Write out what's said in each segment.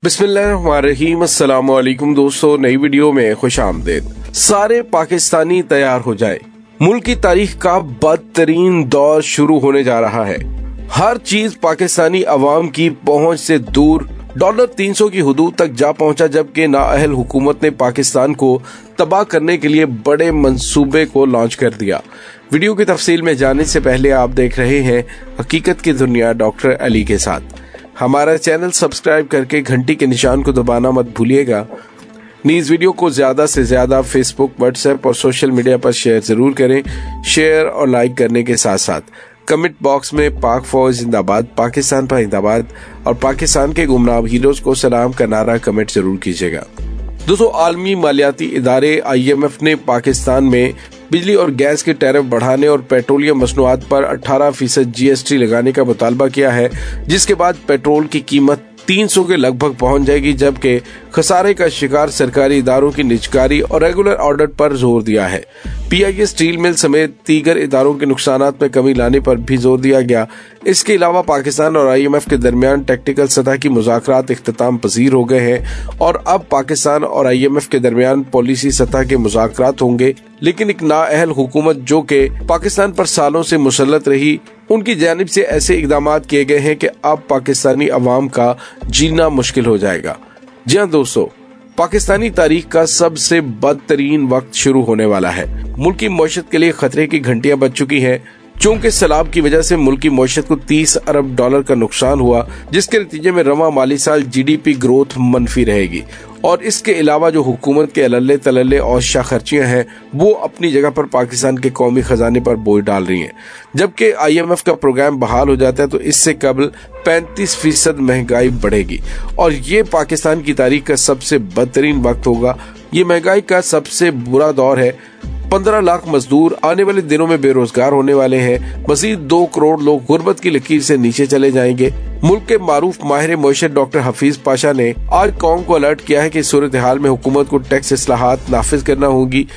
बिस्मिल्लाहिर्रहमानिर्रहीम। अस्सलाम वालेकुम दोस्तों, नई वीडियो में खुश आमदीद। सारे पाकिस्तानी तैयार हो जाए, मुल्क की तारीख का बदतरीन दौर शुरू होने जा रहा है। हर चीज पाकिस्तानी अवाम की पहुंच से दूर $300 की हदूद तक जा पहुंचा, जबकि नाअहल हुकूमत ने पाकिस्तान को तबाह करने के लिए बड़े मंसूबे को लॉन्च कर दिया। वीडियो की तफसील में जाने से पहले आप देख रहे हैं हकीकत की दुनिया डॉक्टर अली के साथ। हमारा चैनल सब्सक्राइब करके घंटी के निशान को दबाना मत भूलिएगा। नीज वीडियो को ज्यादा से ज्यादा फेसबुक, व्हाट्सएप और सोशल मीडिया पर शेयर जरूर करें। शेयर और लाइक करने के साथ साथ कमेंट बॉक्स में पाक फौज जिंदाबाद, पाकिस्तान पर जिंदाबाद और पाकिस्तान के गुमनाम हीरोज को सलाम का नारा कमेंट जरूर कीजिएगा। दोस्तों, आलमी मालियाती इदारे IMF ने पाकिस्तान में बिजली और गैस के टैरिफ बढ़ाने और पेट्रोलियम मसनूआत पर 18% GST लगाने का मुतालबा किया है, जिसके बाद पेट्रोल की कीमत 300 के लगभग पहुंच जाएगी, जबकि खसारे का शिकार सरकारी इदारों की निजकारी और रेगुलर ऑडिट पर जोर दिया है। PIA स्टील मिल समेत दीगर इदारों के नुकसानात में कमी लाने पर भी जोर दिया गया। इसके अलावा पाकिस्तान और IMF के दरमियान टेक्निकल सतह की मुज़ाकरात इख्तिताम पजीर हो गए हैं और अब पाकिस्तान और IMF के दरमियान पॉलिसी सतह के मुज़ाकरात होंगे। लेकिन एक नाअहल हुकूमत जो कि पाकिस्तान पर सालों से मुसल्लत रही, उनकी जानिब से ऐसे इकदाम किए गए हैं कि अब पाकिस्तानी अवाम का जीना मुश्किल हो जाएगा। जी हाँ दोस्तों, पाकिस्तानी तारीख का सबसे बदतरीन वक्त शुरू होने वाला है। मुल्क की मईशत के लिए खतरे की घंटियां बज चुकी हैं। चूंकि सैलाब की वजह से मुल्क की मईशत को $30 अरब का नुकसान हुआ, जिसके नतीजे में रवां माली साल GDP ग्रोथ मनफी रहेगी। और इसके अलावा जो हुकूमत के अलल्ले तलल्ले और शाखर्चियां हैं, वो अपनी जगह पर पाकिस्तान के कौमी खजाने पर बोझ डाल रही हैं। जबकि IMF का प्रोग्राम बहाल हो जाता है तो इससे कबल 35% महंगाई बढ़ेगी और ये पाकिस्तान की तारीख का सबसे बदतरीन वक्त होगा। ये महंगाई का सबसे बुरा दौर है। 15 लाख मजदूर आने वाले दिनों में बेरोजगार होने वाले हैं। मजीद 2 करोड़ लोग गुर्बत की लकीर से नीचे चले जाएंगे। मुल्क के मारूफ माहिर मईशत डॉक्टर हफीज पाशा ने आज कौम को अलर्ट किया है कि सूरत हाल में हुकूमत को टैक्स इस्लाहात नाफिज करना होगी,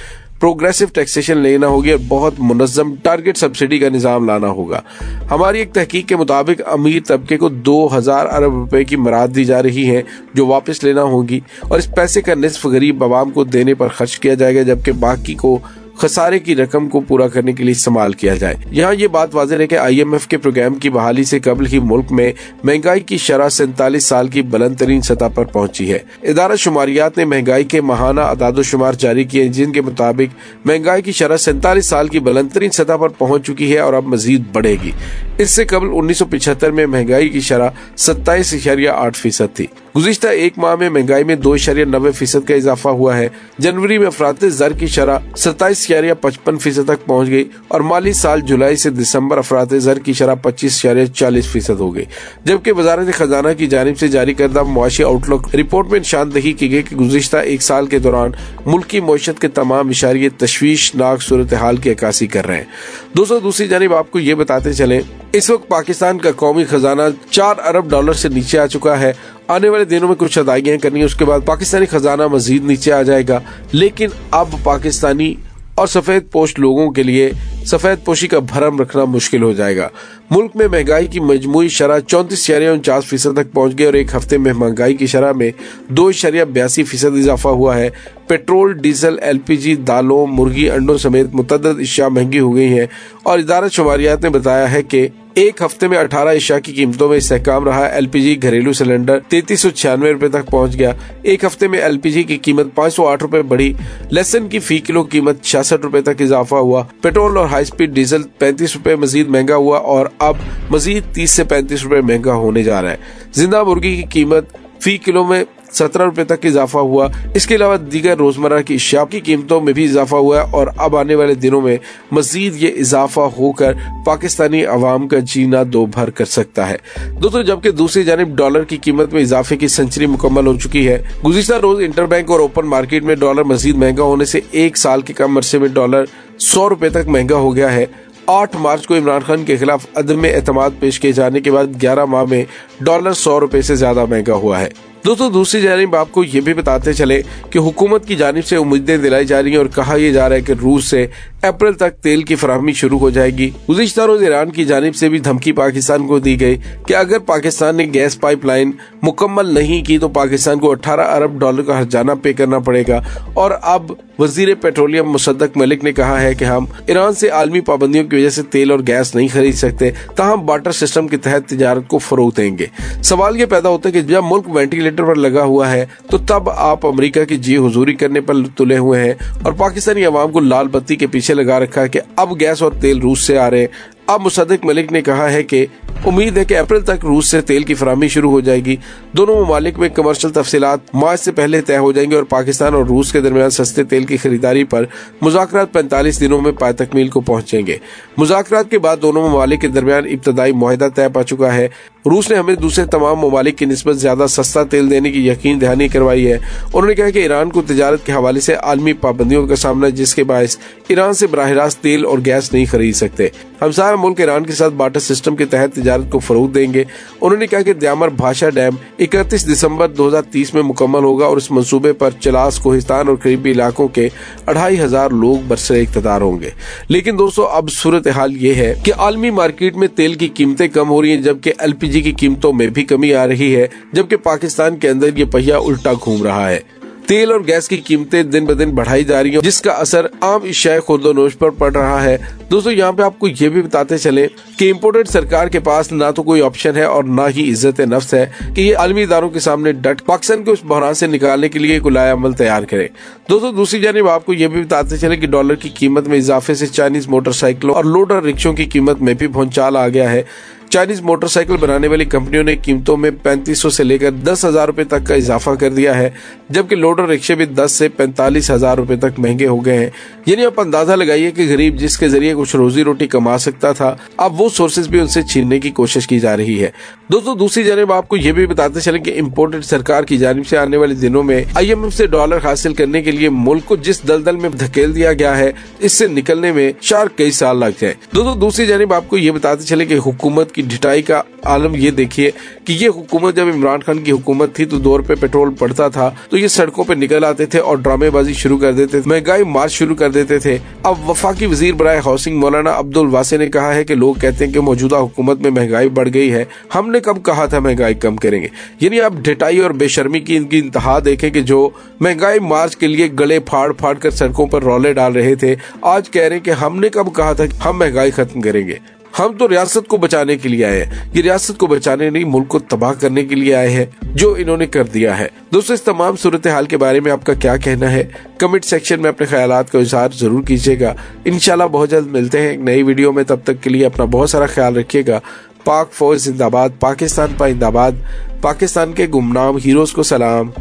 प्रोग्रेसिव टैक्सेशन लेना होगी और बहुत मुनज़्ज़म टारगेट सब्सिडी का निजाम लाना होगा। हमारी एक तहकीक के मुताबिक अमीर तबके को 2000 अरब रुपए की मराद दी जा रही है जो वापस लेना होगी और इस पैसे का निस्फ गरीब अवाम को देने पर खर्च किया जाएगा, जबकि बाकी को खसारे की रकम को पूरा करने के लिए इस्तेमाल किया जाए। यहाँ ये बात वाज़ेह है कि IMF के प्रोग्राम की बहाली से कबल ही मुल्क में महंगाई की शरह 47 साल की बुलंद तरीन सतह पर पहुंची है। इदारा शुमारियात ने महंगाई के माहाना अदाद-ओ-शुमार जारी किए, जिनके मुताबिक महंगाई की शरह 47 साल की बुलंद तरीन सतह पर पहुंच चुकी है और अब मजीद बढ़ेगी। इससे कबल 1975 में महंगाई की शरह 27.8% थी। गुज़िश्ता एक माह में महंगाई में 2.90% का इजाफा हुआ है। जनवरी में अफराते ज़र की शरह 27.55% तक पहुंच गई और माली साल जुलाई से दिसंबर अफराते ज़र की शरह 25.40% हो गई। जबकि वजारत खजाना की जानिब से जारी करदा मुआशी आउटलुक रिपोर्ट में निशानदही की गई कि गुज़िश्ता एक साल के दौरान मुल्क की मईशत के तमाम इशारे तशवीशनाक सूरत हाल की अक्कासी कर रहे हैं। दोस्तों, दूसरी जानिब आपको ये बताते चले, इस वक्त पाकिस्तान का कौमी खजाना $4 अरब से नीचे आ चुका है। आने वाले दिनों में कुछ अदायगियां करनी है, उसके बाद पाकिस्तानी खजाना मजीद नीचे आ जाएगा। लेकिन अब पाकिस्तानी और सफेद पोश लोगों के लिए सफेद पोशी का भरम रखना मुश्किल हो जाएगा। मुल्क में महंगाई की मजमूई शरह 34.49% तक पहुंच गई और एक हफ्ते में महंगाई की शरह में 2.82% इजाफा हुआ है। पेट्रोल, डीजल, LPG, दालों, मुर्गी, अंडों समेत मुतअद्दिद अशिया महंगी हो गई हैं और इदारा शुमारियात ने बताया है कि एक हफ्ते में 18 अशिया की कीमतों में इस्तेहकाम रहा। LPG घरेलू सिलेंडर 3396 रुपए तक पहुंच गया। एक हफ्ते में LPG की कीमत 508 रुपए बढ़ी। लहसुन की फी किलो कीमत 66 रुपए तक इजाफा हुआ। पेट्रोल और हाई स्पीड डीजल 35 रुपए मजीद महंगा हुआ और अब मजीद 30 से 35 रुपए महंगा होने जा रहा है। जिंदा मुर्गी की कीमत फी किलो में 17 रुपए तक इजाफा हुआ। इसके अलावा दीगर रोजमर्रा की अशिया की कीमतों में भी इजाफा हुआ है और अब आने वाले दिनों में मजीद ये इजाफा होकर पाकिस्तानी अवाम का जीना दो भर कर सकता है। दोस्तों, जबकि दूसरी जानिब डॉलर की कीमत में इजाफे की सेंचुरी मुकम्मल हो चुकी है। गुज़िश्ता रोज इंटरबैंक और ओपन मार्केट में डॉलर मजीद महंगा होने से एक साल के कम अरसे में डॉलर 100 रुपए तक महंगा हो गया है। 8 मार्च को इमरान खान के खिलाफ अदम एतमाद पेश किए जाने के बाद 11 माह में डॉलर 100 रुपए से ज्यादा महंगा हुआ है। दोस्तों, दूसरी जानिब आपको ये भी बताते चले कि हुकूमत की जानिब से उम्मीदें दिलाई जा रही हैं और कहा यह जा रहा है कि रूस से अप्रैल तक तेल की फराहमी शुरू हो जाएगी। गुज़िश्ता रोज ईरान की जानिब से भी धमकी पाकिस्तान को दी गई कि अगर पाकिस्तान ने गैस पाइपलाइन मुकम्मल नहीं की तो पाकिस्तान को 18 अरब डॉलर का हर्जाना पे करना पड़ेगा। और अब वजीर पेट्रोलियम मुसद्दक मलिक ने कहा है कि हम ईरान से आलमी पाबंदियों की वजह से तेल और गैस नहीं खरीद सकते, ताहम बार्टर सिस्टम के तहत तिजारत को फरोग देंगे। सवाल ये पैदा होता है कि जब मुल्क वेंटिलेटर पर लगा हुआ है तो तब आप अमेरिका की जी हुजूरी करने पर तुले हुए हैं और पाकिस्तानी अवाम को लाल बत्ती के पीछे लगा रखा है कि अब गैस और तेल रूस से आ रहे हैं। अब मुसद्दक मलिक ने कहा है कि उम्मीद है कि अप्रैल तक रूस से तेल की फराहमी शुरू हो जाएगी। दोनों ममालिक में कमर्शियल तफसीलात मार्च से पहले तय हो जाएंगे और पाकिस्तान और रूस के दरमियान सस्ते तेल की खरीदारी पर मुज़ाकरात 45 दिनों में पाय तकमील को पहुंचेंगे। मुज़ाकरात के बाद दोनों ममालिक के दरमियान इब्तदाई मुआहदा तय पा चुका है। रूस ने हमें दूसरे तमाम ममालिक की निस्बत ज्यादा सस्ता तेल देने की यकीन दहानी करवाई है। उन्होंने कहा कि ईरान को तिजारत के हवाले से आलमी पाबंदियों का सामना, जिसके बायस ईरान से बराह रास्त तेल और गैस नहीं खरीद सकते। हम सारा मुल्क ईरान के साथ बार्टर सिस्टम के तहत तिजारत को फरोग देंगे। उन्होंने कहा कि द्यामर भाषा डैम 31 दिसंबर 2030 में मुकम्मल होगा और इस मंसूबे पर चलास, कोहिस्तान और करीबी इलाकों के 2500 लोग बरसरे इक़्तिदार होंगे। लेकिन दोस्तों, अब सूरत हाल ये है कि आलमी मार्केट में तेल की कीमतें कम हो रही हैं, जबकि LPG की कीमतों में भी कमी आ रही है, जबकि पाकिस्तान के अंदर ये पहिया उल्टा घूम रहा है। तेल और गैस की कीमतें दिन ब दिन बढ़ाई जा रही हैं, जिसका असर आम इश्याए खुर्दोनोश पर पड़ रहा है। दोस्तों, यहाँ पे आपको ये भी बताते चले कि इम्पोर्टेड सरकार के पास ना तो कोई ऑप्शन है और ना ही इज्जत नफ्स है कि ये आलमी इदारों के सामने डट पाकिस्तान को उस बहरान से निकालने के लिए कुलाया अमल तैयार करे। दोस्तों, दूसरी जानिब आपको ये भी बताते चले कि डॉलर की कीमत में इजाफे से चाइनीज मोटरसाइकिलों और लोडर रिक्शों की कीमत में भी भूचाल आ गया है। चाइनीज मोटरसाइकिल बनाने वाली कंपनियों ने कीमतों में 3500 से लेकर 10,000 रुपए तक का इजाफा कर दिया है, जबकि लोडर रिक्शे भी 10 से 45,000 रुपए तक महंगे हो गए हैं। यानी आप अंदाजा लगाइए कि गरीब जिसके जरिए कुछ रोजी रोटी कमा सकता था, अब वो सोर्सेज भी उनसे छीनने की कोशिश की जा रही है। दोस्तों, दूसरी जानिब आपको ये भी बताते चले कि इम्पोर्टेड सरकार की जानिब से आने वाले दिनों में IMF से डॉलर हासिल करने के लिए मुल्क को जिस दलदल में धकेल दिया गया है, इससे निकलने में शायद कई साल लग जाए। दोस्तों, दूसरी जानिब आपको ये बताते चले कि हुकूमत की ढिठाई का आलम ये देखिए कि ये हुकूमत जब इमरान खान की हुकूमत थी तो 2 रुपए पेट्रोल पड़ता था तो ये सड़कों पे निकल आते थे और ड्रामेबाजी शुरू कर देते थे, महंगाई मार्च शुरू कर देते थे। अब वफाकी वजीर बराए हाउसिंग मौलाना अब्दुल वासे ने कहा है कि लोग कहते हैं कि मौजूदा हुकूमत में महंगाई बढ़ गई है, हमने कब कहा था महंगाई कम करेंगे। यानी आप ढिठाई और बेशर्मी की इनकी इंतहा देखें कि जो महंगाई मार्च के लिए गले फाड़ फाड़ कर सड़कों पर रौले डाल रहे थे, आज कह रहे हैं कि हमने कब कहा था कि हम महंगाई खत्म करेंगे। हम तो रियासत को बचाने के लिए आए हैं, ये रियासत को बचाने नहीं मुल्क को तबाह करने के लिए आए हैं, जो इन्होंने कर दिया है। दोस्तों, इस तमाम सूरत हाल के बारे में आपका क्या कहना है, कमेंट सेक्शन में अपने ख्यालात का इजहार जरूर कीजिएगा। इंशाल्लाह बहुत जल्द मिलते हैं एक नई वीडियो में, तब तक के लिए अपना बहुत सारा ख्याल रखिएगा। पाक फौज जिंदाबाद, पाकिस्तान पाइंदाबाद, पाकिस्तान के गुमनाम हीरोज को सलाम,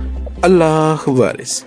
अल्लाह वारिस।